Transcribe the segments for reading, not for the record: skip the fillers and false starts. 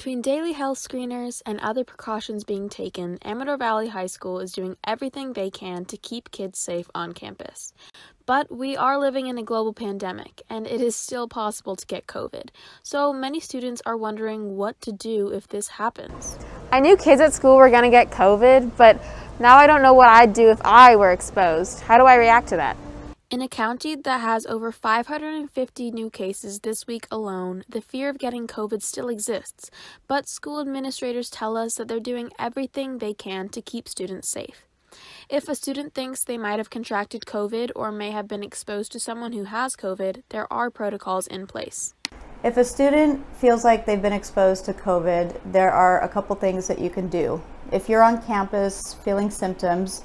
Between daily health screeners and other precautions being taken, Amador Valley High School is doing everything they can to keep kids safe on campus. But we are living in a global pandemic, and it is still possible to get COVID. So many students are wondering what to do if this happens. I knew kids at school were going to get COVID, but now I don't know what I'd do if I were exposed. How do I react to that? In a county that has over 550 new cases this week alone, the fear of getting COVID still exists, but school administrators tell us that they're doing everything they can to keep students safe. If a student thinks they might have contracted COVID or may have been exposed to someone who has COVID, there are protocols in place. If a student feels like they've been exposed to COVID, there are a couple things that you can do. If you're on campus feeling symptoms,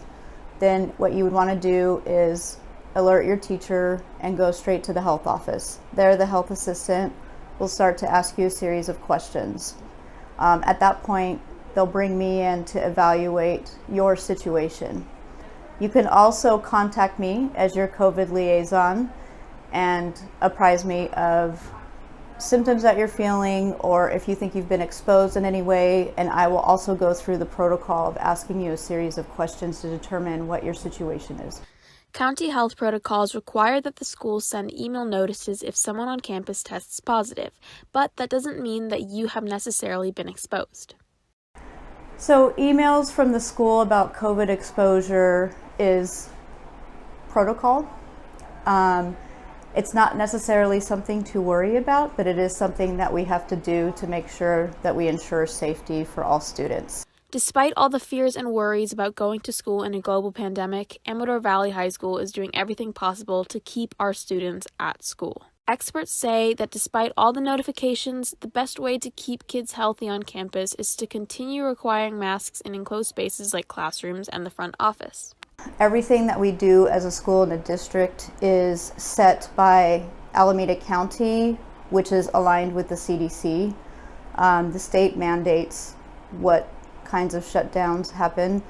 then what you would want to do is alert your teacher and go straight to the health office. There, the health assistant will start to ask you a series of questions. At that point, they'll bring me in to evaluate your situation. You can also contact me as your COVID liaison and apprise me of symptoms that you're feeling, or if you think you've been exposed in any way, and I will also go through the protocol of asking you a series of questions to determine what your situation is. County health protocols require that the schools send email notices if someone on campus tests positive, but that doesn't mean that you have necessarily been exposed. So emails from the school about COVID exposure is protocol. It's not necessarily something to worry about, but it is something that we have to do to make sure that we ensure safety for all students. Despite all the fears and worries about going to school in a global pandemic, Amador Valley High School is doing everything possible to keep our students at school. Experts say that despite all the notifications, the best way to keep kids healthy on campus is to continue requiring masks in enclosed spaces like classrooms and the front office. Everything that we do as a school in a district is set by Alameda County, which is aligned with the CDC. The state mandates what kinds of shutdowns happen.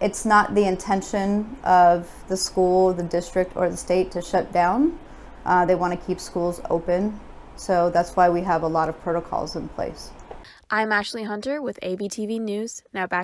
It's not the intention of the school, the district, or the state to shut down. They want to keep schools open, so that's why we have a lot of protocols in place. I'm Ashley Hunter with ABTV News. Now back